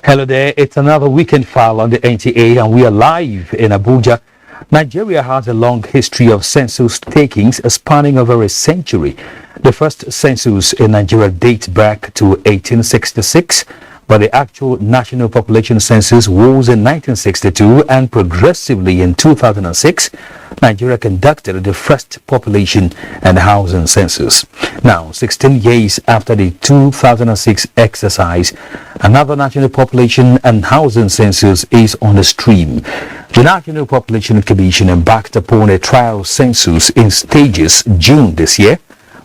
Hello there, it's another weekend file on the NTA and we are live in Abuja. Nigeria has a long history of census takings spanning over a century. The first census in Nigeria dates back to 1866, but the actual national population census was in 1962, and progressively in 2006, Nigeria conducted the first population and housing census. Now, 16 years after the 2006 exercise, another national population and housing census is on the stream. The National Population Commission embarked upon a trial census in stages June this year.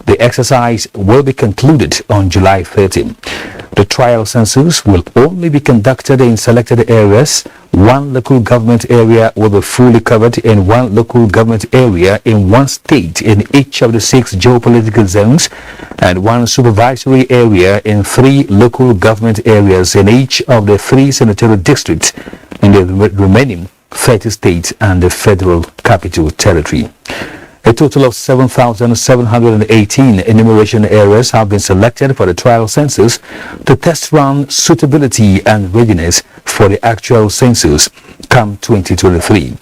The exercise will be concluded on July 30. The trial census will only be conducted in selected areas. One local government area will be fully covered in one local government area in one state in each of the 6 geopolitical zones, and one supervisory area in 3 local government areas in each of the 3 senatorial districts in the remaining 30 states and the Federal Capital Territory. A total of 7,718 enumeration areas have been selected for the trial census to test run suitability and readiness for the actual census come 2023.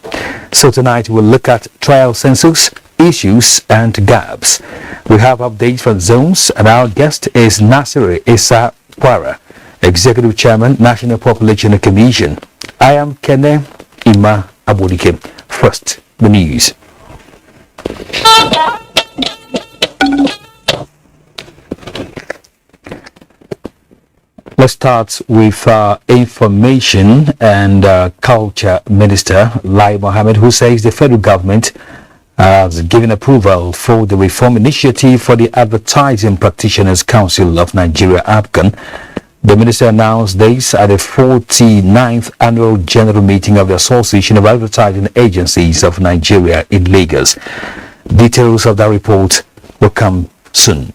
So tonight we'll look at trial census, issues and gaps. We have updates from zones, and our guest is Nasir Issa Kwara, Executive Chairman, National Population Commission. I am Kene Ima Abodike. First, the news. Let's start with Information and Culture Minister Lai Mohammed, who says the federal government has given approval for the reform initiative for the Advertising Practitioners Council of Nigeria, APCON. The minister announced this at the 49th Annual General Meeting of the Association of Advertising Agencies of Nigeria in Lagos. Details of that report will come soon.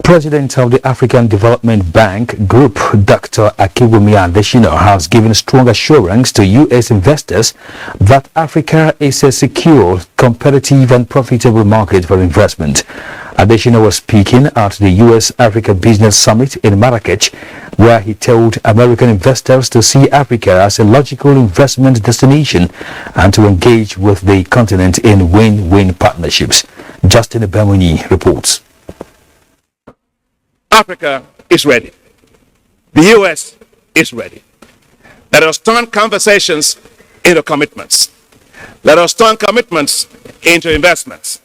President of the African Development Bank Group, Dr. Akiwumi Adesina, has given strong assurance to U.S. investors that Africa is a secure, competitive and profitable market for investment. Adesina was speaking at the U.S.-Africa Business Summit in Marrakech, where he told American investors to see Africa as a logical investment destination and to engage with the continent in win-win partnerships. Justin Bemuni reports. Africa is ready. The U.S. is ready. Let us turn conversations into commitments. Let us turn commitments into investments.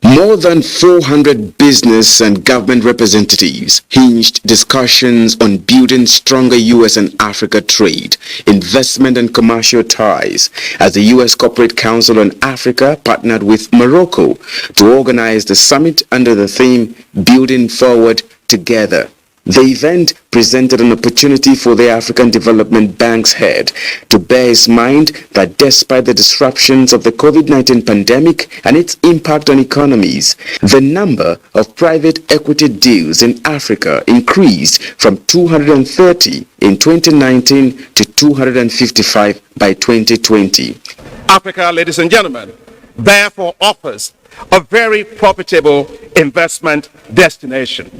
More than 400 business and government representatives hinged discussions on building stronger U.S. and Africa trade, investment and commercial ties as the U.S. Corporate Council on Africa partnered with Morocco to organize the summit under the theme Building Forward Together. The event presented an opportunity for the African Development Bank's head to bear his mind that despite the disruptions of the COVID-19 pandemic and its impact on economies, the number of private equity deals in Africa increased from 230 in 2019 to 255 by 2020. Africa, ladies and gentlemen, therefore offers a very profitable investment destination.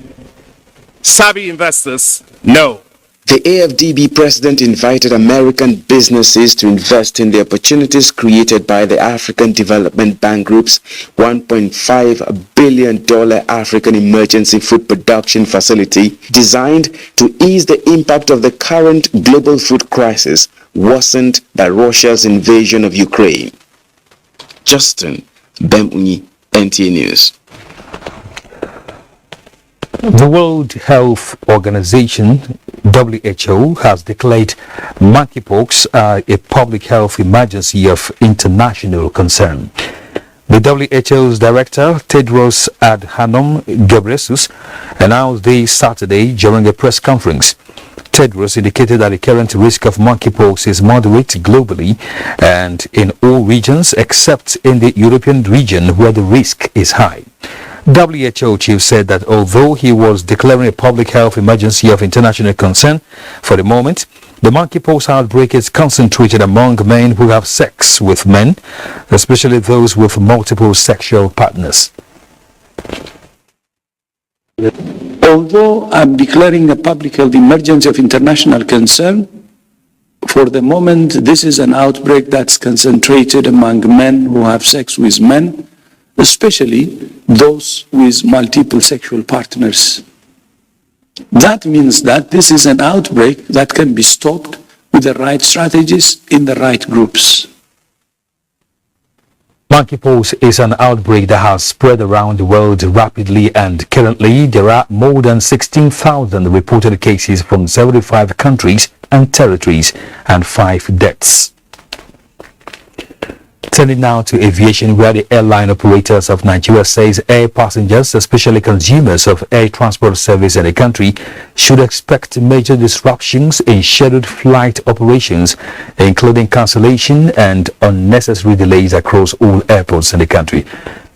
Savvy investors know. The AFDB president invited American businesses to invest in the opportunities created by the African Development Bank Group's $1.5 billion African Emergency Food Production Facility, designed to ease the impact of the current global food crisis worsened by Russia's invasion of Ukraine. Justin Bemuni, NTA News. The World Health Organization, WHO, has declared monkeypox a public health emergency of international concern. The WHO's director, Tedros Adhanom Ghebreyesus, announced this Saturday during a press conference. Tedros indicated that the current risk of monkeypox is moderate globally and in all regions except in the European region where the risk is high. WHO chief said that although he was declaring a public health emergency of international concern for the moment, the monkeypox outbreak is concentrated among men who have sex with men, especially those with multiple sexual partners. Although I'm declaring a public health emergency of international concern, for the moment, this is an outbreak that's concentrated among men who have sex with men, especially those with multiple sexual partners. That means that this is an outbreak that can be stopped with the right strategies in the right groups. Monkeypox is an outbreak that has spread around the world rapidly, and currently there are more than 16,000 reported cases from 75 countries and territories and 5 deaths. Turning now to aviation, where the airline operators of Nigeria says air passengers, especially consumers of air transport service in the country, should expect major disruptions in scheduled flight operations, including cancellation and unnecessary delays across all airports in the country.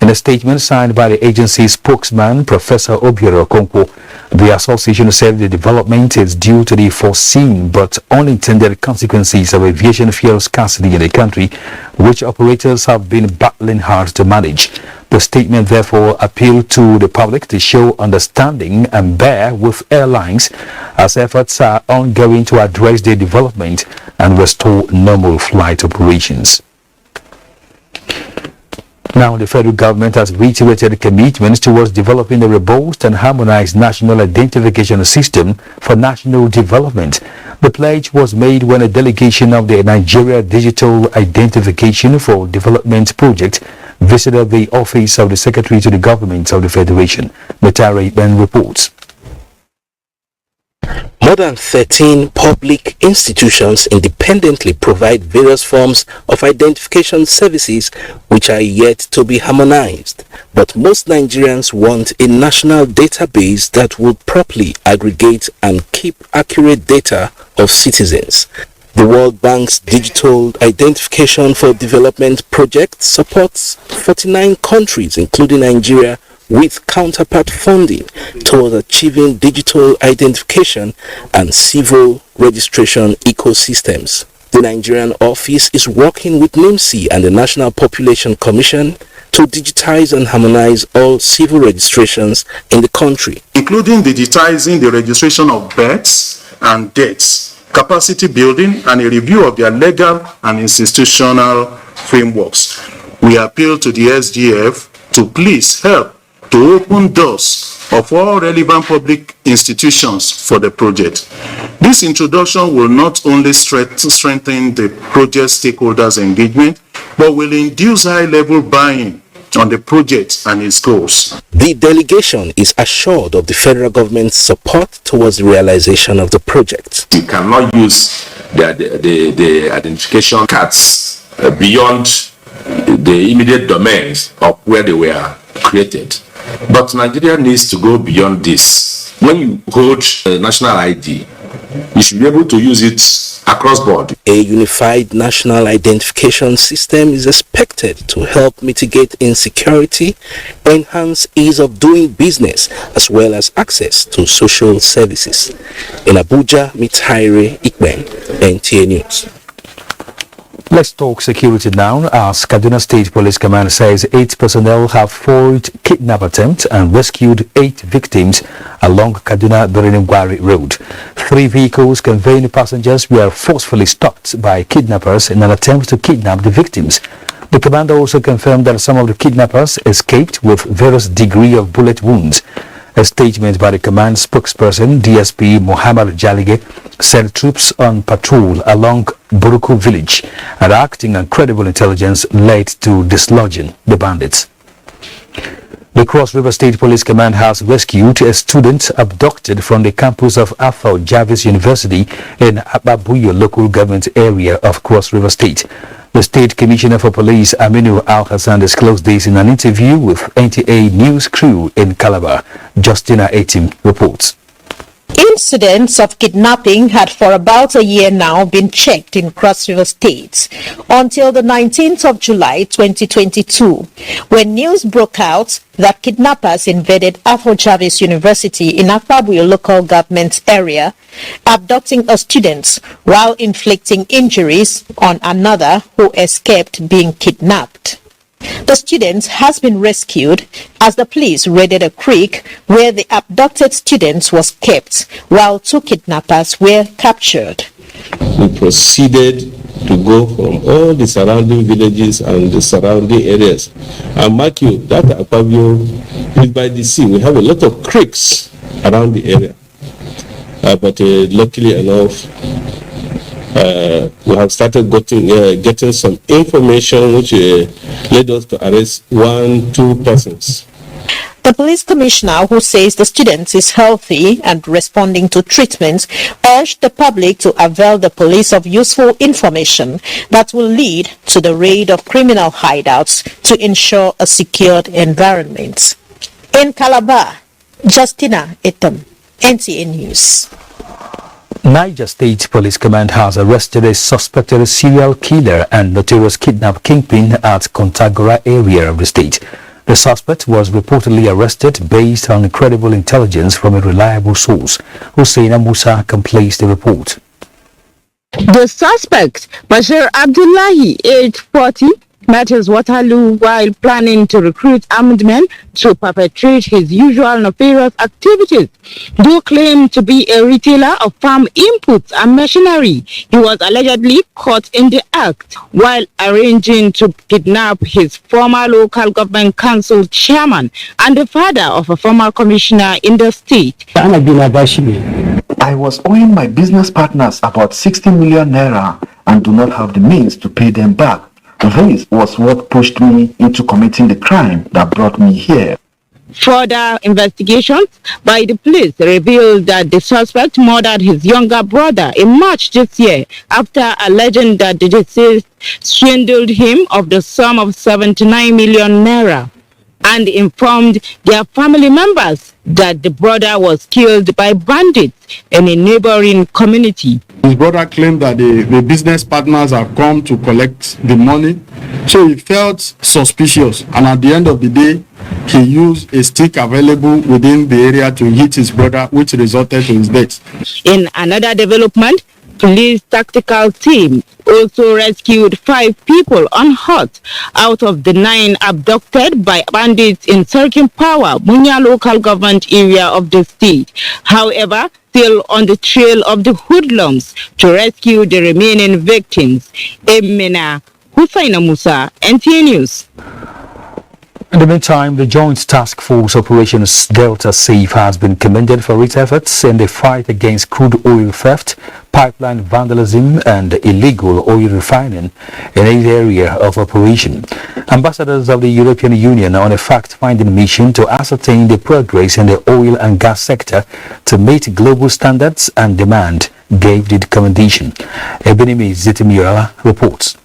In a statement signed by the agency's spokesman, Professor Obiora Okonkwo, the association said the development is due to the foreseen but unintended consequences of aviation fuel scarcity in the country, which operators have been battling hard to manage. The statement therefore appealed to the public to show understanding and bear with airlines as efforts are ongoing to address the development and restore normal flight operations. Now, the federal government has reiterated commitments towards developing a robust and harmonized national identification system for national development. The pledge was made when a delegation of the Nigeria Digital Identification for Development Project visited the office of the Secretary to the Government of the Federation. Metare Ben reports. More than 13 public institutions independently provide various forms of identification services which are yet to be harmonized. But most Nigerians want a national database that would properly aggregate and keep accurate data of citizens. The World Bank's Digital Identification for Development project supports 49 countries, including Nigeria, with counterpart funding towards achieving digital identification and civil registration ecosystems. The Nigerian office is working with NIMC and the National Population Commission to digitize and harmonize all civil registrations in the country, including digitizing the registration of births and deaths, capacity building, and a review of their legal and institutional frameworks. We appeal to the SGF to please help to open doors of all relevant public institutions for the project. This introduction will not only strengthen the project stakeholders' engagement, but will induce high-level buy-in on the project and its goals. The delegation is assured of the federal government's support towards the realization of the project. We cannot use the identification cards beyond the immediate domains of where they were created. But Nigeria needs to go beyond this. When you hold a national ID, you should be able to use it across board. A unified national identification system is expected to help mitigate insecurity, enhance ease of doing business, as well as access to social services. In Abuja, Mitaire Ikben, NTA News. Let's talk security now, as Kaduna State Police Command says 8 personnel have foiled kidnap attempt and rescued 8 victims along Kaduna-Birnin-Gwari Road. 3 vehicles conveying passengers were forcefully stopped by kidnappers in an attempt to kidnap the victims. The commander also confirmed that some of the kidnappers escaped with various degree of bullet wounds. A statement by the command spokesperson, DSP Muhammad Jalige, said troops on patrol along Buruku village and acting on credible intelligence led to dislodging the bandits. The Cross River State Police Command has rescued a student abducted from the campus of Arthur Jarvis University in Abuja local government area of Cross River State. The State Commissioner for Police, Aminu Al-Hassan, disclosed this in an interview with NTA News crew in Calabar. Justina Etim reports. Incidents of kidnapping had for about a year now been checked in Cross River State until the 19th of July 2022, when news broke out that kidnappers invaded Arthur Jarvis University in Akpabuyo local government area, abducting a student while inflicting injuries on another who escaped being kidnapped. The student has been rescued as the police raided a creek where the abducted student was kept while 2 kidnappers were captured. We proceeded to go from all the surrounding villages and the surrounding areas. And mark you, that Akpabio is by the sea. We have a lot of creeks around the area. But luckily enough, we have started getting some information which led us to arrest 1-2 persons. The police commissioner, who says the student is healthy and responding to treatment, urged the public to avail the police of useful information that will lead to the raid of criminal hideouts to ensure a secured environment. In Calabar, Justina Etam, NTA News. Niger State Police Command has arrested a suspected serial killer and notorious kidnap kingpin at Kontagora area of the state. The suspect was reportedly arrested based on credible intelligence from a reliable source. Hussein Musa completes the report. The suspect, Bashir Abdullahi, aged 40, met his Waterloo while planning to recruit armed men to perpetrate his usual nefarious activities. Though claimed to be a retailer of farm inputs and machinery, he was allegedly caught in the act while arranging to kidnap his former local government council chairman and the father of a former commissioner in the state. I was owing my business partners about 60 million naira and do not have the means to pay them back. This was what pushed me into committing the crime that brought me here. Further investigations by the police revealed that the suspect murdered his younger brother in March this year after alleging that the deceased swindled him of the sum of 79 million naira and informed their family members that the brother was killed by bandits in a neighboring community. His brother claimed that the business partners have come to collect the money, so he felt suspicious, and at the end of the day, he used a stick available within the area to hit his brother, which resulted in his death. In another development, police tactical team also rescued 5 people unhurt out of the 9 abducted by bandits in Serkin Power, Munya local government area of the state. However, still on the trail of the hoodlums to rescue the remaining victims. Emina Hussein Musa, NTA News. In the meantime, the Joint Task Force Operations Delta Safe has been commended for its efforts in the fight against crude oil theft, pipeline vandalism and illegal oil refining in its area of operation. Ambassadors of the European Union on a fact-finding mission to ascertain the progress in the oil and gas sector to meet global standards and demand gave the commendation. Ebinimi Zitimira reports.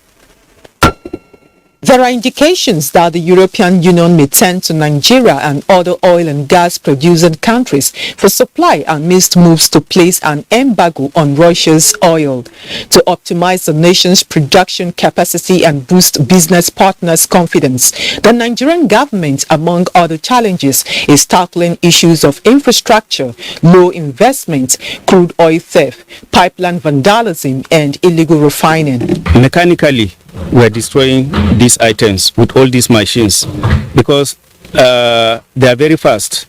There are indications that the European Union may turn to Nigeria and other oil and gas producing countries for supply amidst moves to place an embargo on Russia's oil. To optimize the nation's production capacity and boost business partners' confidence, the Nigerian government, among other challenges, is tackling issues of infrastructure, low investment, crude oil theft, pipeline vandalism, and illegal refining. Mechanically, we're destroying these items with all these machines because they are very fast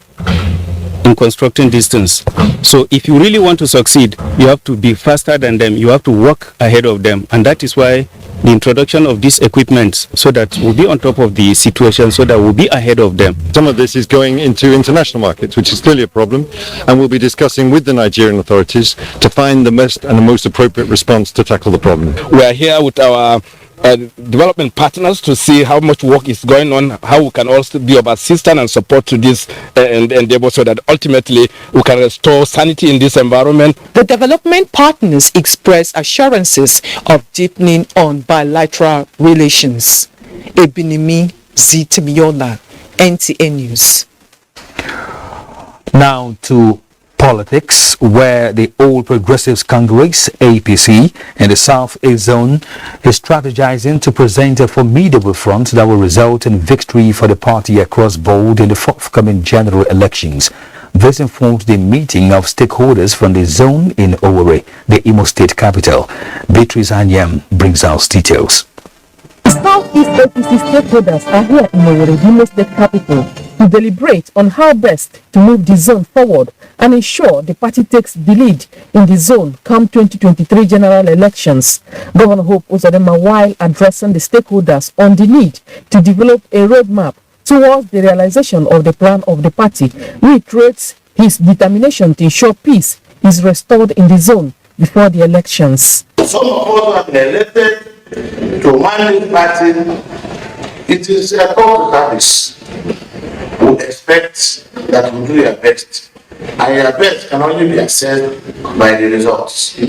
in constructing these things. So if you really want to succeed, you have to be faster than them. You have to walk ahead of them. And that is why the introduction of this equipment, so that we'll be on top of the situation, so that we'll be ahead of them. Some of this is going into international markets, which is clearly a problem. And we'll be discussing with the Nigerian authorities to find the best and the most appropriate response to tackle the problem. We are here with our development partners to see how much work is going on, how we can also be of assistance and support to this endeavor so that ultimately we can restore sanity in this environment. The development partners express assurances of deepening on bilateral relations. Ebinimi Zitimiola, NTA News. Now to politics, where the All Progressives Congress, APC, in the South-East Zone is strategizing to present a formidable front that will result in victory for the party across board in the forthcoming general elections. This informed the meeting of stakeholders from the zone in Owerri, the Imo State capital. Beatrice Anyam brings us details. Southeast APC stakeholders are here in Owerri, the Imo State capital, to deliberate on how best to move the zone forward and ensure the party takes the lead in the zone come 2023 general elections. Governor Hope Uzodinma, while addressing the stakeholders on the need to develop a roadmap towards the realization of the plan of the party, reiterates his determination to ensure peace is restored in the zone before the elections. Some of us have been elected to manage the party. It is a call to service. We expect that we do your best, and your best can only be assessed by the results. We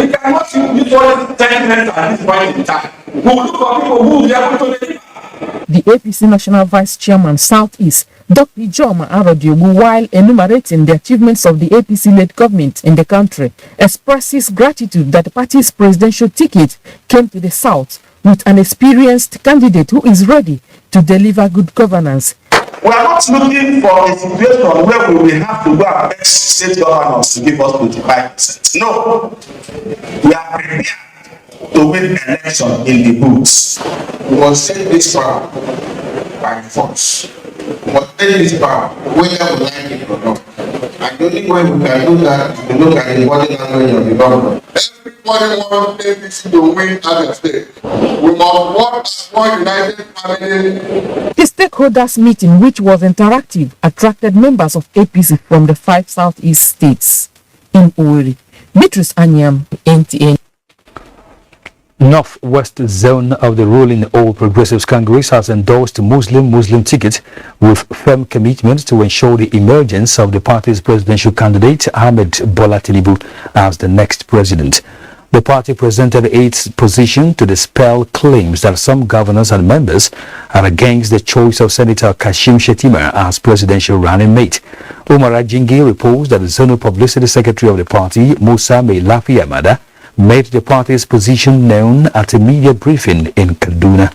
cannot use all the techniques at this point in time. We will look for people who will be able to deliver. The APC National Vice Chairman Southeast, Dr. Ijoma Arodiogu, while enumerating the achievements of the APC-led government in the country, expresses gratitude that the party's presidential ticket came to the South with an experienced candidate who is ready to deliver good governance. We are not looking for a situation where we will have to go and beg state governors to give us 25%. No, we are prepared to win election in the booths. We must take this power by force. We must take this power whether we like it or not. And the only way we can do that is to look at the body language of the government. Everybody wants APC to win Abia State. We must work as one united family. The stakeholders meeting, which was interactive, attracted members of APC from the 5 Southeast states. In Owerri, Beatrice Anyam, NTA. Northwest zone of the ruling All Progressives Congress has endorsed Muslim ticket with firm commitment to ensure the emergence of the party's presidential candidate Ahmed Bola Tinubu as the next president. The party presented its position to dispel claims that some governors and members are against the choice of Senator Kashim Shettima as presidential running mate. Umar Ajingi reports that the zonal publicity secretary of the party, Musa Meilafi Amada, made the party's position known at a media briefing in Kaduna.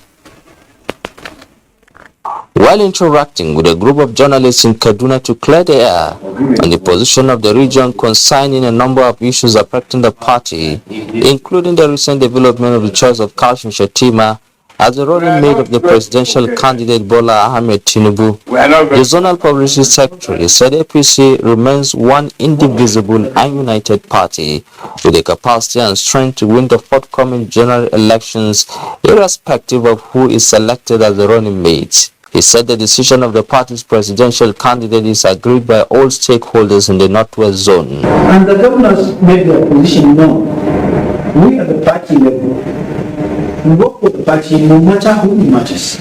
While interacting with a group of journalists in Kaduna to clear the air on the position of the region concerning a number of issues affecting the party, including the recent development of the choice of Kashim Shettima as the running mate of the presidential candidate Bola Ahmed Tinubu, the zonal publicity secretary said APC remains one indivisible and united party with the capacity and strength to win the forthcoming general elections irrespective of who is selected as the running mate. He said the decision of the party's presidential candidate is agreed by all stakeholders in the Northwest Zone. And the governors made their position known. We at the party level, we work with the party no matter who matters.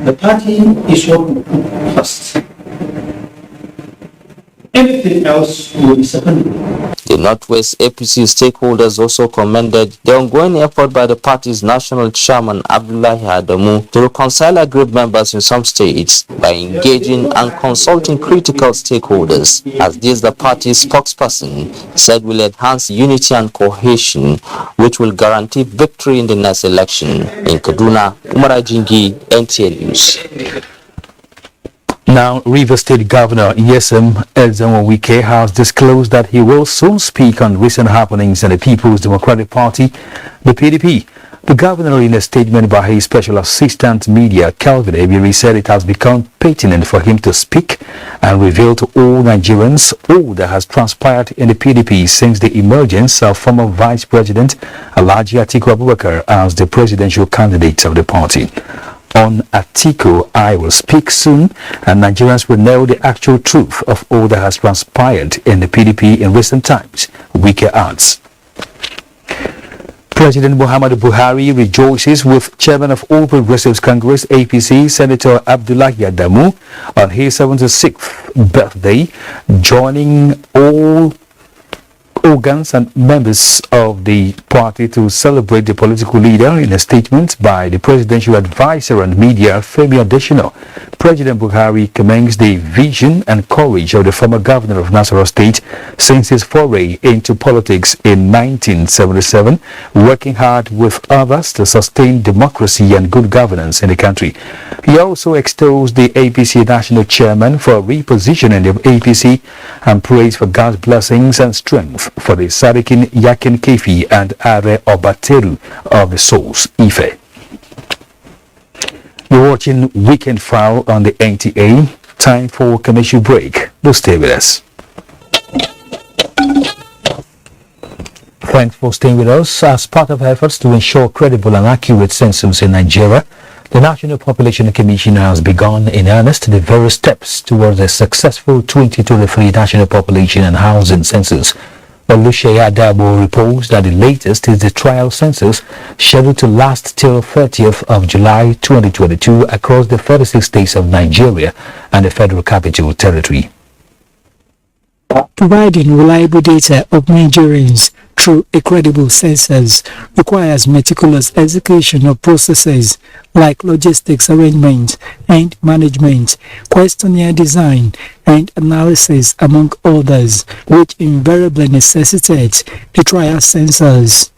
The party is what we put first. Everything else will be secondary. The Northwest APC stakeholders also commended the ongoing effort by the party's national chairman Abdullahi Adamu to reconcile aggrieved members in some states by engaging and consulting critical stakeholders, as this the party's spokesperson said will enhance unity and cohesion, which will guarantee victory in the next election. In Kaduna, Umar Ajingi, NTA News. Now, Rivers State Governor Yesem Edzonwo-Wike has disclosed that he will soon speak on recent happenings in the People's Democratic Party, the PDP. The governor, in a statement by his special assistant media, Calvin Ebiri, said it has become pertinent for him to speak and reveal to all Nigerians all that has transpired in the PDP since the emergence of former Vice President Alhaji Atiku Abubakar as the presidential candidate of the party. On Atiku, I will speak soon, and Nigerians will know the actual truth of all that has transpired in the PDP in recent times, Wike adds. President Muhammadu Buhari rejoices with Chairman of All Progressives Congress APC, Senator Abdullahi Adamu, on his 76th birthday, joining all organs and members of the party to celebrate the political leader. In a statement by the presidential advisor and media, Femi Adesina, President Buhari commends the vision and courage of the former governor of Nasarawa State since his foray into politics in 1977, working hard with others to sustain democracy and good governance in the country. He also extols the APC national chairman for repositioning the APC and prays for God's blessings and strength for the Sadikin Yakin Kefi and Are Obateru of the Souls, Ife. You're watching Weekend File on the NTA. Time for commercial break. Do stay with us. Thanks for staying with us. As part of efforts to ensure credible and accurate census in Nigeria, the National Population Commission has begun in earnest the various steps towards a successful 2023 National Population and Housing Census. Oluseyi Adabo reports that the latest is the trial census scheduled to last till 30th of July 2022 across the 36 states of Nigeria and the Federal Capital Territory. Providing reliable data of Nigerians through a credible census requires meticulous execution of processes like logistics arrangement and management, questionnaire design and analysis, among others, which invariably necessitates the trial census.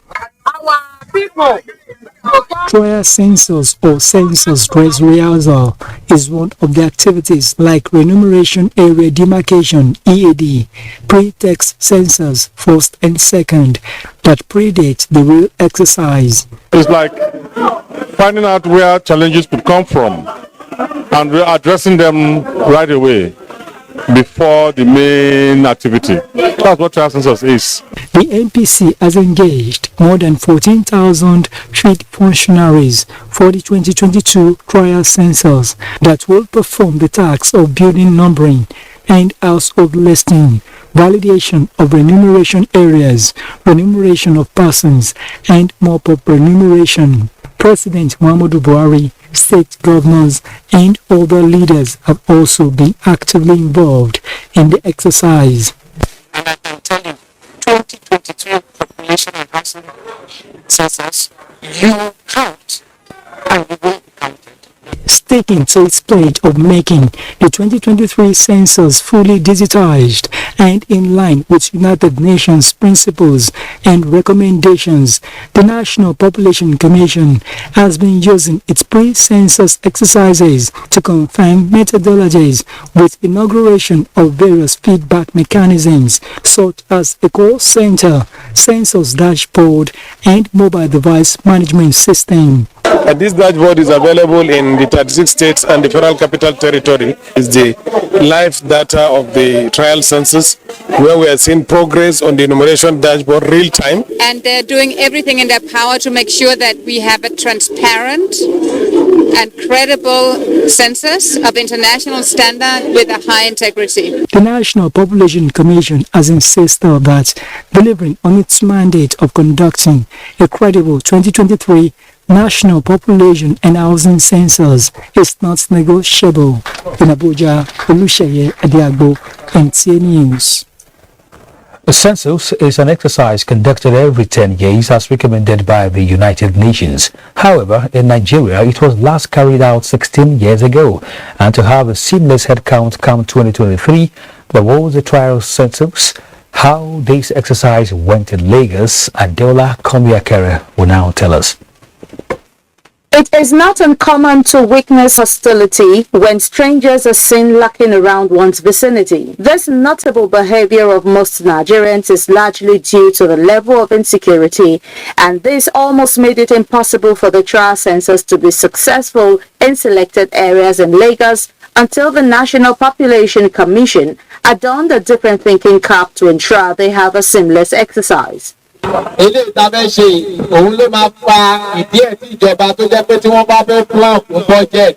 Trial census or census dress rehearsal is one of the activities like remuneration area demarcation (EAD), pre-text census first and second that predate the real exercise. It's like finding out where challenges could come from and we're addressing them right away before the main activity. That's what trial census is. The NPC has engaged more than 14,000 field functionaries for the 2022 trial census that will perform the tasks of building numbering and household listing, validation of remuneration areas, remuneration of persons, and mop-up remuneration. President Muhammadu Buhari, state governors, and other leaders have also been actively involved in the exercise. And I can tell you, 2022 population and housing census, you will count and you will be counted. Sticking to its pledge of making the 2023 census fully digitized and in line with United Nations principles and recommendations, the National Population Commission has been using its pre-census exercises to confirm methodologies with inauguration of various feedback mechanisms such as a call center, census dashboard, and mobile device management system. This dashboard is available in the 36 states and the Federal Capital Territory. It's the live data of the trial census, where we are seeing progress on the enumeration dashboard real time. And they're doing everything in their power to make sure that we have a transparent and credible census of international standard with a high integrity. The National Population Commission has insisted that delivering on its mandate of conducting a credible 2023 National Population and Housing Census is not negotiable. In Abuja, Oluseyi Adabo, NTA News. A census is an exercise conducted every 10 years as recommended by the United Nations. However, in Nigeria, it was last carried out 16 years ago. And to have a seamless headcount come 2023, there was a trial census. How this exercise went in Lagos, Adeola Komiakere will now tell us. It is not uncommon to witness hostility when strangers are seen lurking around one's vicinity. This notable behavior of most Nigerians is largely due to the level of insecurity, and this almost made it impossible for the trial census to be successful in selected areas in Lagos until the National Population Commission adorned a different thinking cap to ensure they have a seamless exercise. Eléyìí tá a fẹ́ ṣe òun ló máa fa ìdí ẹ̀ tí ìjọba tó jẹ́ pé tí wọ́n bá fẹ́ plan fún budget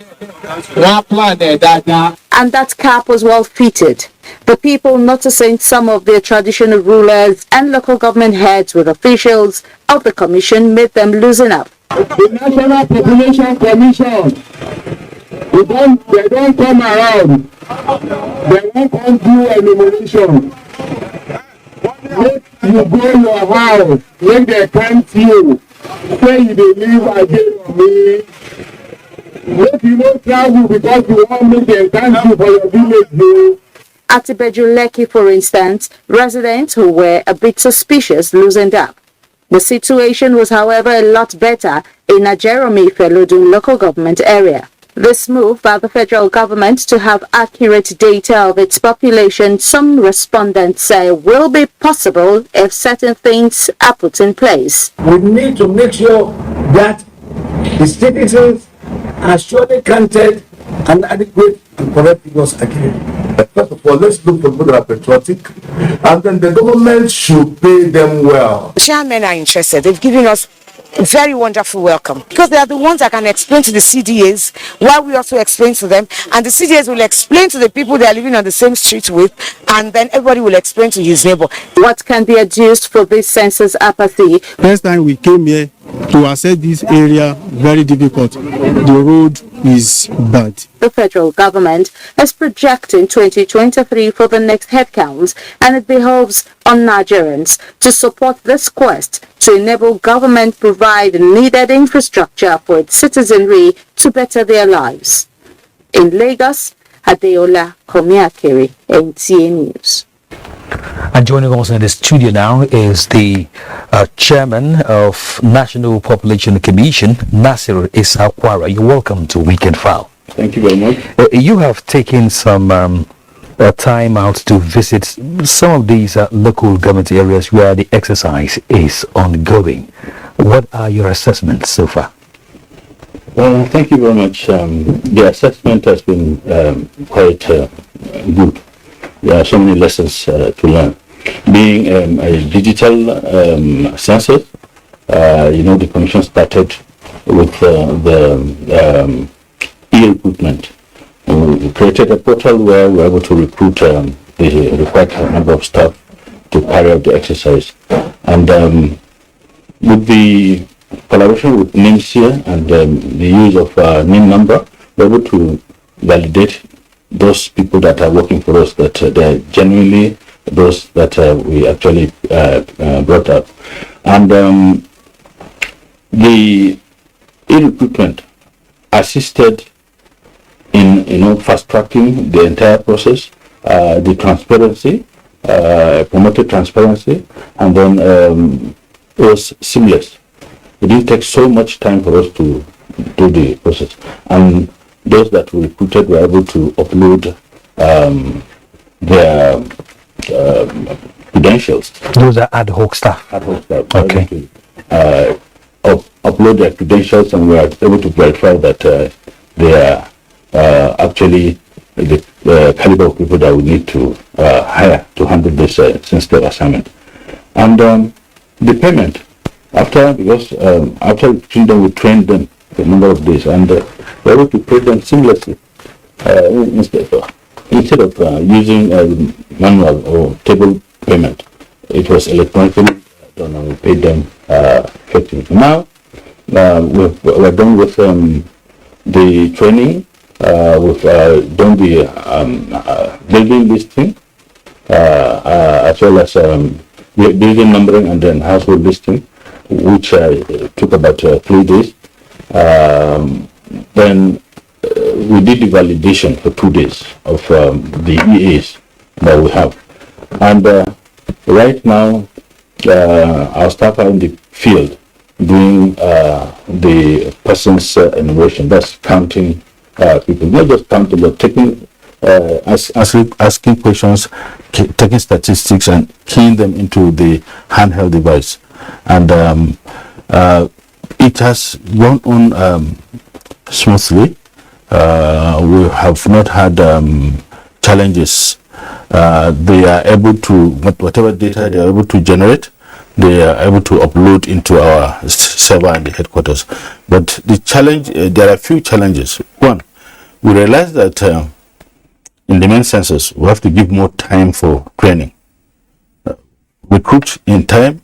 wọ́n á plan ẹ̀ dáadáa. And that cap was well fitted. The people, noticing some of their traditional rulers and local government heads with officials of the commission, made them loosen up. The National Population Commission, they don't come around. They won't come do enumeration. Make you go your house, make they count you, say you dey live again on me. Make you no travel because you want make them count you for your village. At Ibejuleki, for instance, residents who were a bit suspicious loosened up. The situation was, however, a lot better in a Jeremy Felodun local government area. This move by the federal government to have accurate data of its population, some respondents say, will be possible if certain things are put in place. We need to make sure that the citizens are surely granted an adequate and correct figures again. First of all, let's look for people that are patriotic, and then the government should pay them well. Chairmen are interested. They've given us a very wonderful welcome because they are the ones that can explain to the CDAs while we also explain to them, and the CDAs will explain to the people they are living on the same street with, and then everybody will explain to his neighbor. What can be adduced for this census apathy? First time we came here to assess this area, very difficult. The road is bad. The federal government is projecting 2023 for the next headcounts, and it behoves on Nigerians to support this quest to enable government provide needed infrastructure for its citizenry to better their lives. In Lagos, Adeola Komiakere, NTA News. And joining us in the studio now is the chairman of National Population Commission, Nasir Isakwara. You're welcome to Weekend File. Thank you very much. You have taken some time out to visit some of these local government areas where the exercise is ongoing. What are your assessments so far? Well, thank you very much. The assessment has been quite good. There are so many lessons to learn. Being a digital census, the commission started with the e-recruitment. We created a portal where we were able to recruit the required number of staff to carry out the exercise. And with the collaboration with NIMSIA and the use of NIM number, we're able to validate those people that are working for us, that they're genuinely those that we actually brought up. And the e-recruitment assisted in fast-tracking the entire process, the transparency, promoted transparency, and then it was seamless. It didn't take so much time for us to do the process. And those that we recruited were able to upload their credentials. Those are ad hoc staff. Ad hoc staff. Okay. Upload their credentials, and we are able to verify that they are actually the caliber of people that we need to hire to handle this sensitive assignment. And the payment, after them, we trained them for a number of days, and we're able to pay them seamlessly instead of using manual or table payment. It was electronically done, and we paid them effectively. Now we're done with the training. We've done the building listing, as well as building numbering and then household listing, which took about 3 days. Then we did the validation for 2 days of the EAs that we have. And right now, our staff are in the field doing the person's enumeration. That's counting people, not just counting, but taking, asking questions, taking statistics and keying them into the handheld device. And it has gone on smoothly. We have not had challenges. They are able to, whatever data they are able to generate, they are able to upload into our server in the headquarters. But the challenge, there are a few challenges. One, we realize that in the main census, we have to give more time for training. Recruit in time,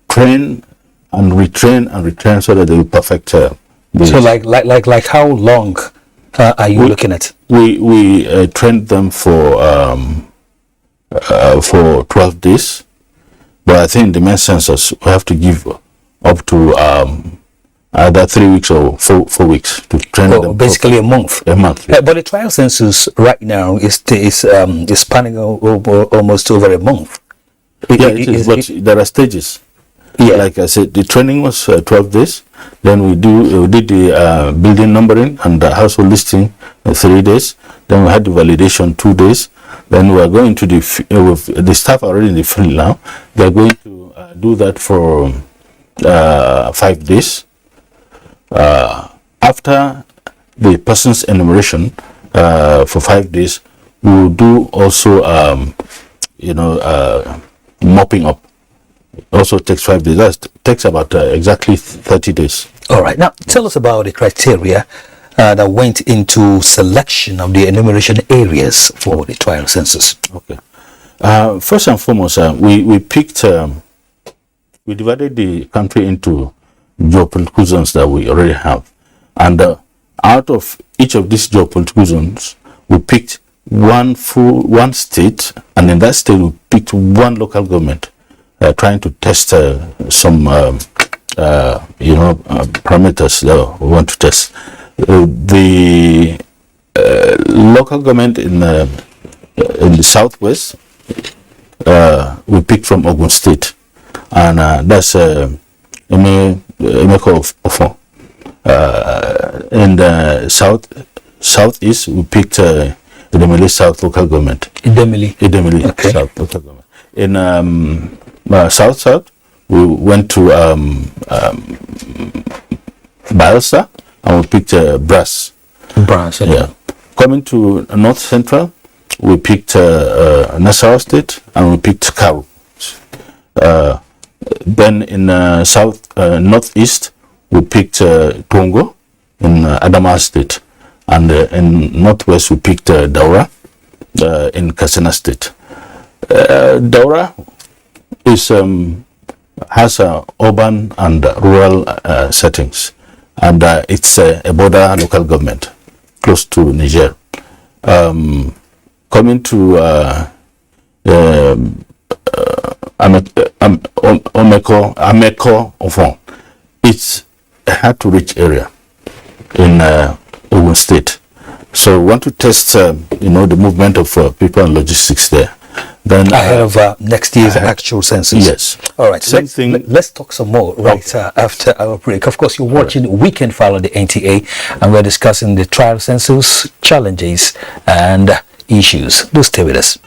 train and retrain so that they will perfect. So like how long are you looking at? We trained them for 12 days, but I think the main census we have to give up to either 3 weeks or 4 weeks to train them. Basically a month. A month. But the trial census right now is spanning almost over a month. Yeah, it is, but there are stages. Yeah. Like I said, the training was 12 days. Then we did the building numbering and the household listing 3 days. Then we had the validation 2 days. Then we are going to the staff are already in the field now. They are going to do that for 5 days. After the person's enumeration for 5 days, we will do also, mopping up. Also takes 5 days. That takes about exactly 30 days. All right. Now, tell us about the criteria that went into selection of the enumeration areas for the trial census. Okay. First and foremost, we picked, we divided the country into geopolitical zones that we already have. And out of each of these geopolitical zones, we picked one state, and in that state we picked one local government, trying to test some parameters that we want to test. The local government in the southwest, we picked from Ogun State, and that's Emeko Ofo. In the southeast, we picked Idemili South local government. Idemili okay. South local government. In south, we went to Bielsa, and we picked Brass. Okay. Yeah. Coming to north central, we picked Nassau State, and we picked Karu. Then in northeast, we picked Congo in Adamawa State, and in northwest we picked Daura in Katsina State. Daura is has urban and rural settings, and it's a border local government close to Niger. Coming to Ameko Ofon, it's a hard to reach area in Ogun State. So we want to test, the movement of people and logistics there. Then ahead of next year's actual census. Yes. All right. So let's talk some more after our break. Of course, you're watching Weekend File on the NTA, and we're discussing the trial census challenges and issues. Do stay with us.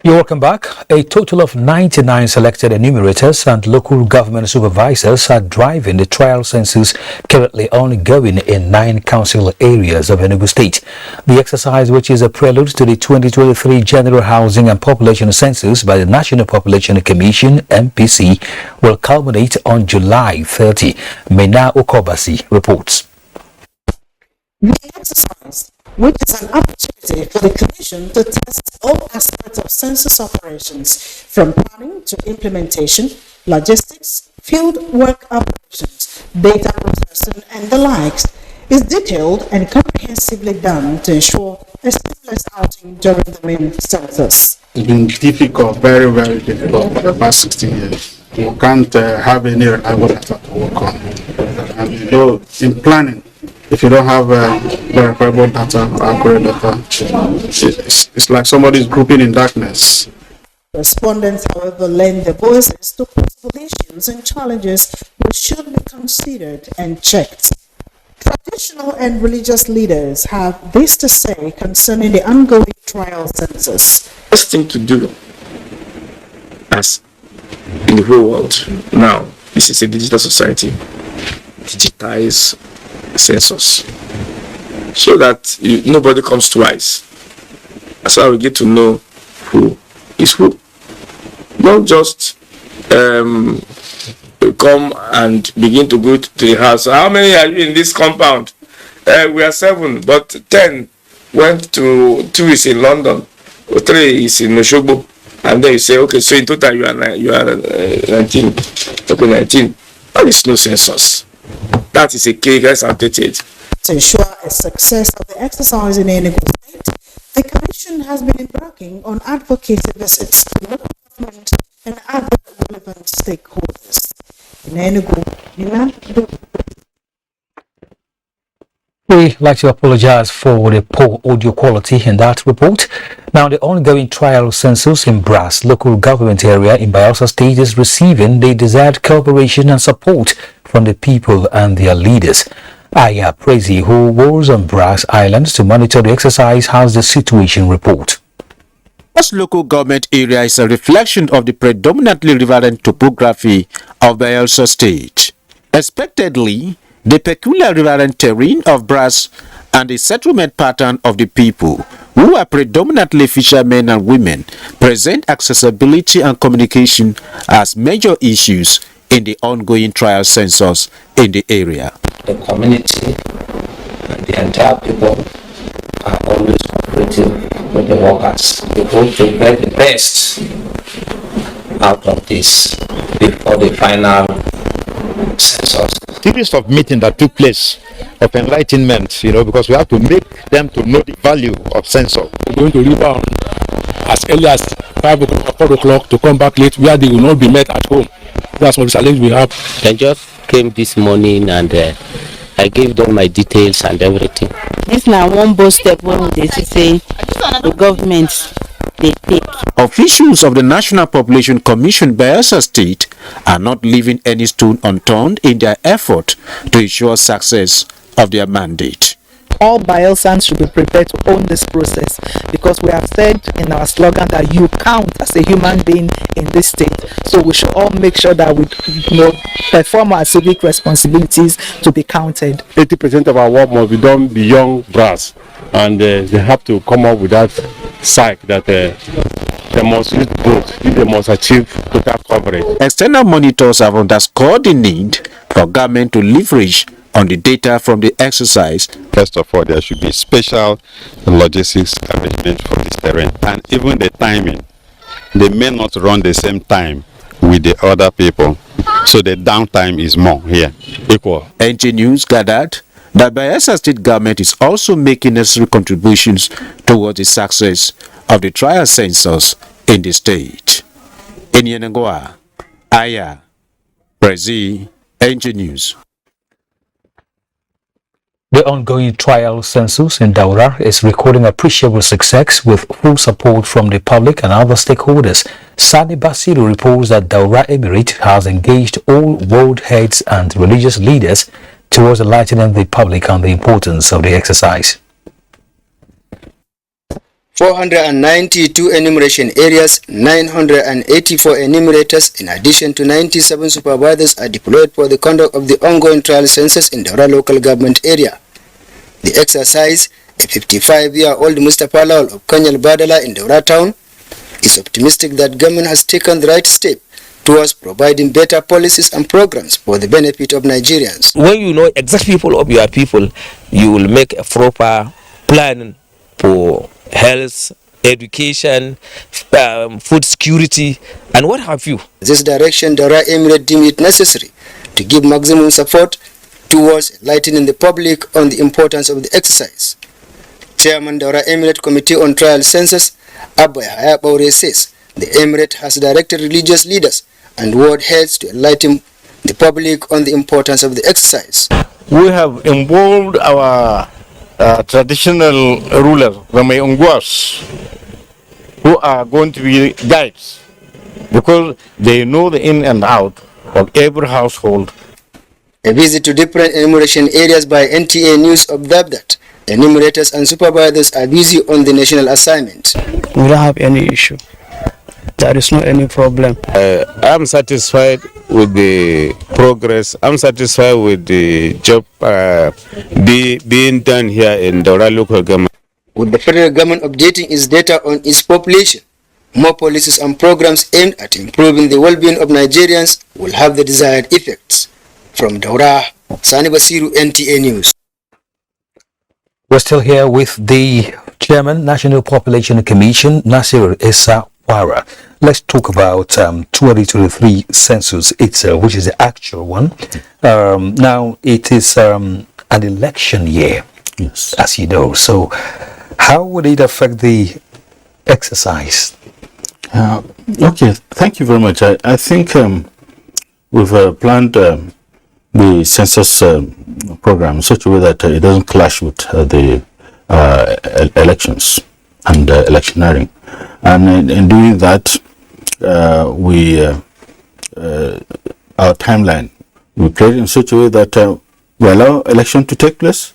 You're welcome back. A total of 99 selected enumerators and local government supervisors are driving the trial census currently ongoing in 9 council areas of Enugu State. The exercise, which is a prelude to the 2023 General Housing and Population Census by the National Population Commission, MPC, will culminate on July 30. Mena Okobasi reports. The exercise, which is an opportunity for the Commission to test all aspects of census operations, from planning to implementation, logistics, field work operations, data processing, and the likes, is detailed and comprehensively done to ensure a seamless outing during the main census. It's been difficult, very, very difficult for the past 16 years. You can't have any reliable data to work on. And in planning, if you don't have verifiable data or accurate data, it's like somebody's grouping in darkness. Respondents, however, lend their voices to possible issues and challenges which should be considered and checked. Traditional and religious leaders have this to say concerning the ongoing trial census. First thing to do, as in the whole world now, this is a digital society, digitize census so that nobody comes twice. That's how we get to know who is who. Not just come and begin to go to the house. How many are you in this compound? We are 7, but 10 went to 2 is in London, 3 is in Osogbo, and then you say, okay, so in total you are 19. Okay, 19. That is no census. That is a case that's outdated. To ensure a success of the exercise in Enugu State, the Commission has been embarking on advocacy visits to local government and other relevant stakeholders. In Enugu, We'd like to apologize for the poor audio quality in that report. Now, the ongoing trial census in Brass local government area in Bayelsa State is receiving the desired cooperation and support from the people and their leaders. Aya Prezi, who was on Brass Island to monitor the exercise, has the situation report. This local government area is a reflection of the predominantly riverine topography of Bayelsa State. Expectedly, The peculiar riverine terrain of Brass and the settlement pattern of the people, who are predominantly fishermen and women, present accessibility and communication as major issues in the ongoing trial census in the area. The community and the entire people are always cooperative with the workers. We hope to get the best out of this before the final census. Series of meetings that took place of enlightenment, because we have to make them to know the value of census. We're going to rebound as early as 5 o'clock, 4 o'clock to come back late where they will not be met at home. That's what the challenge we have. I just came this morning and I gave them my details and everything. This now one bold step when they say the government they take. Officials of the National Population Commission Bayelsa State are not leaving any stone unturned in their effort to ensure success of their mandate. All Bayelsans should be prepared to own this process, because we have said in our slogan that you count as a human being in this state. So we should all make sure that we perform our civic responsibilities to be counted. 80% of our work must be done beyond Brass, and they have to come up with that psych that they must use both if they must achieve total coverage. External monitors have underscored the need for government to leverage on the data from the exercise. First of all, there should be special logistics arrangement for this terrain, and even the timing. They may not run the same time with the other people, so the downtime is more here, equal. NTA News gathered that Bayelsa State government is also making necessary contributions towards the success of the trial census in the state. In Yenangoa, Aya, Brazil, NTA News. The ongoing trial census in Daura is recording appreciable success with full support from the public and other stakeholders. Sani Basiru reports that Daura Emirate has engaged all world heads and religious leaders towards enlightening the public on the importance of the exercise. 492 enumeration areas, 984 enumerators, in addition to 97 supervisors are deployed for the conduct of the ongoing trial census in Daura local government area. The exercise, a 55-year-old Mustapha Lawal of Kanyal Badala in Daura town, is optimistic that government has taken the right step towards providing better policies and programs for the benefit of Nigerians. When you know exact people of your people, you will make a proper plan for health, education, food security, and what have you. This direction, Daura Emirate deemed it necessary to give maximum support towards enlightening the public on the importance of the exercise. Chairman Daura Emirate Committee on Trial Census, Abba Yahya Baure, says the Emirate has directed religious leaders and world heads to enlighten the public on the importance of the exercise. We have involved our traditional rulers, the Mayungwas, who are going to be guides, because they know the in and out of every household. A visit to different enumeration areas by NTA News observed that enumerators and supervisors are busy on the national assignment. We don't have any issue. There is not any problem. I'm satisfied with the progress. I'm satisfied with the job being done here in Daura local government. With the federal government updating its data on its population, more policies and programs aimed at improving the well-being of Nigerians will have the desired effects. From Daura, Sani Basiru, NTA News. We're still here with the Chairman, National Population Commission, Nasir Issa Wara. Let's talk about 2023 census itself, which is the actual one. Now, it is an election year, yes, as you know. So, how would it affect the exercise? Okay, thank you very much. I think we've planned the census program in such a way that it doesn't clash with the elections and electioneering. And in doing that, our timeline we create in such a way that we allow election to take place.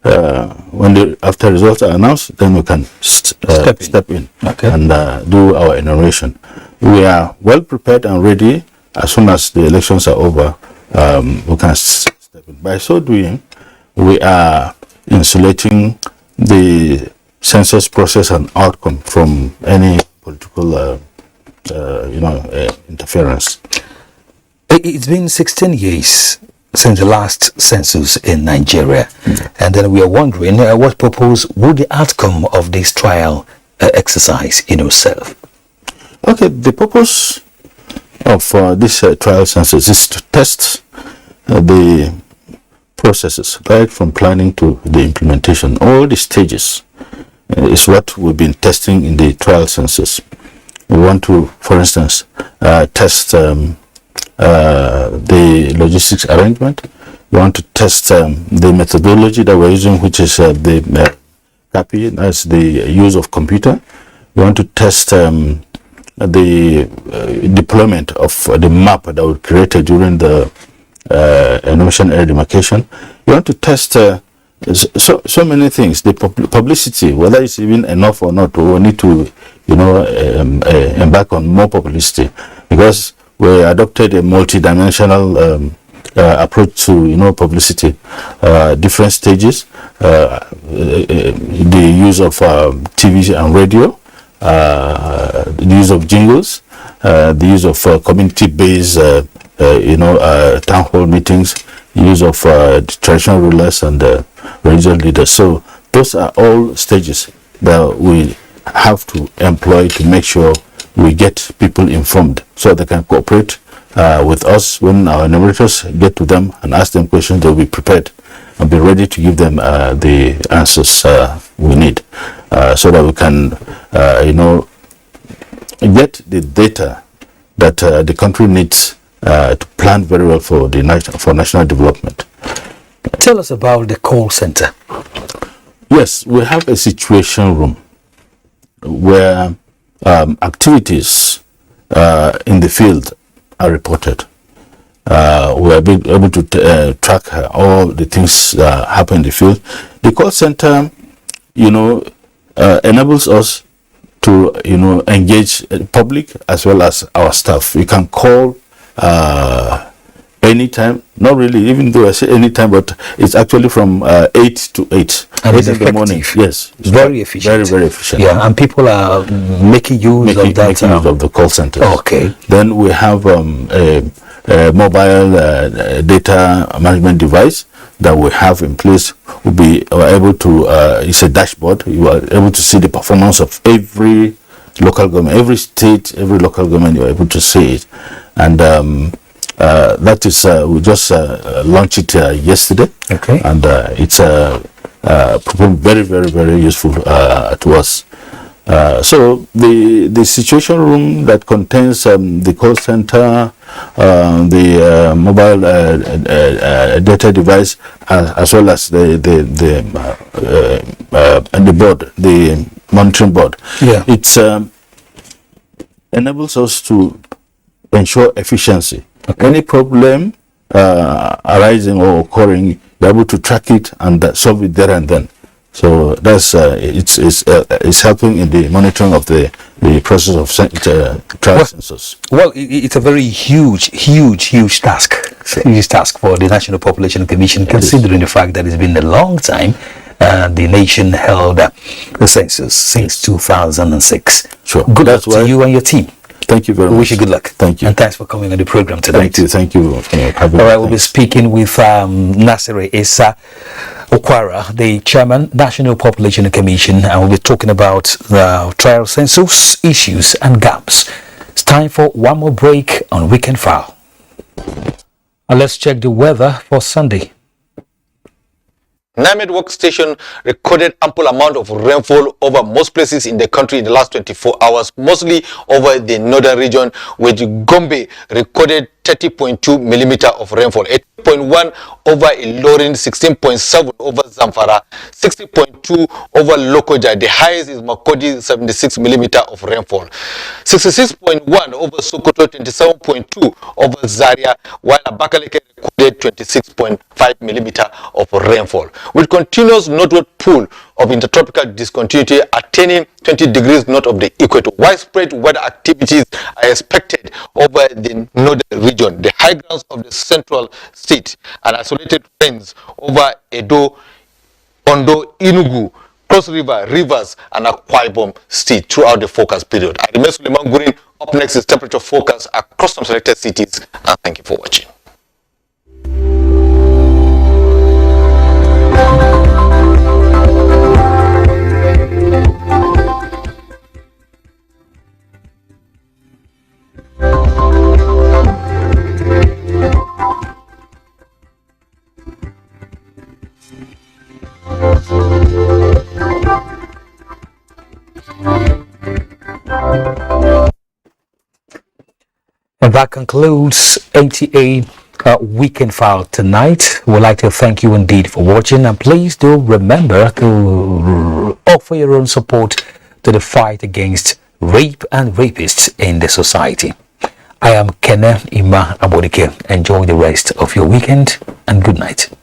After results are announced, then we can step in okay, and do our enumeration. We are well prepared and ready. As soon as the elections are over, we can step happen. By so doing, we are insulating the census process and outcome from any political, interference. It's been 16 years since the last census in Nigeria, and then we are wondering what purpose would the outcome of this trial exercise serve? Okay, the purpose of this trial census is to test the processes right from planning to the implementation. All the stages is what we've been testing in the trial census. We want to, for instance, test the logistics arrangement. We want to test the methodology that we're using, which is the CAPI, that's the use of computer. We want to test the deployment of the map that was created during the enumeration area demarcation. We want to test so many things. The publicity, whether it's even enough or not, we need to embark on more publicity, because we adopted a multi-dimensional approach to publicity, different stages, the use of TV and radio, the use of jingles, the use of community-based town hall meetings, the use of traditional rulers and religious leaders. So those are all stages that we have to employ to make sure we get people informed so they can cooperate with us. When our enumerators get to them and ask them questions, they'll be prepared and be ready to give them the answers we need, so that we can get the data that the country needs to plan very well for national development. Tell us about the call center. Yes, we have a situation room where activities in the field are reported. We are able to track all the things that happen in the field. The call center, enables us to, engage the public as well as our staff. We can call anytime, not really, even though I say anytime, but it's actually from 8 to 8. And it's in the morning. effective. Yes, it's very efficient. Very, very efficient. Yeah, and people are making use of that. Making use of the call center. Okay. Then we have a mobile data management device that we have in place. We are able to, it's a dashboard. You are able to see the performance of every local government, every state, every local government. You are able to see it. And that is, we just launched it yesterday. Okay. And it's proven very, very, very useful to us. So the situation room that contains the call center, the mobile data device, as well as the board, the monitoring board. Yeah. It enables us to ensure efficiency. Okay. Any problem arising or occurring, you're able to track it and solve it there and then. So that's it's helping in the monitoring of the process of trial census. Well, it's a very huge task. Huge task for the National Population Commission, considering the fact that it's been a long time. The nation held the census since 2006. Sure. Good luck to you and your team. Thank you very much. We wish you good luck. Thank you. And thanks for coming on the program tonight. Thank you. All right, we'll be speaking with Nasiri Issa Okwara, the Chairman, National Population Commission, and we'll be talking about the trial census issues and gaps. It's time for one more break on Weekend File. And let's check the weather for Sunday. NIMED workstation recorded ample amount of rainfall over most places in the country in the last 24 hours, mostly over the northern region, with Gombe recorded 30.2 millimeter of rainfall, 8.1 over Ilorin, 16.7 over Zamfara, 60.2 over Lokoja. The highest is Makodi, 76 millimeter of rainfall, 66.1 over Sokoto, 27.2 over Zaria, while Abakaleke recorded 26.5 millimeter of rainfall. With continuous northward pull of intertropical discontinuity attaining 20 degrees north of the equator. Widespread weather activities are expected over the northern region, the high grounds of the central state, and isolated rains over Edo, Ondo, Enugu, Cross River, Rivers, and Akwa Ibom State throughout the forecast period. I remain Suleiman Gurin. Up next is temperature forecast across some selected cities, and thank you for watching. And that concludes NTA Weekend File tonight. We'd like to thank you indeed for watching, and please do remember to offer your own support to the fight against rape and rapists in the society. I am Kenneth Ima Abodike. Enjoy the rest of your weekend and good night.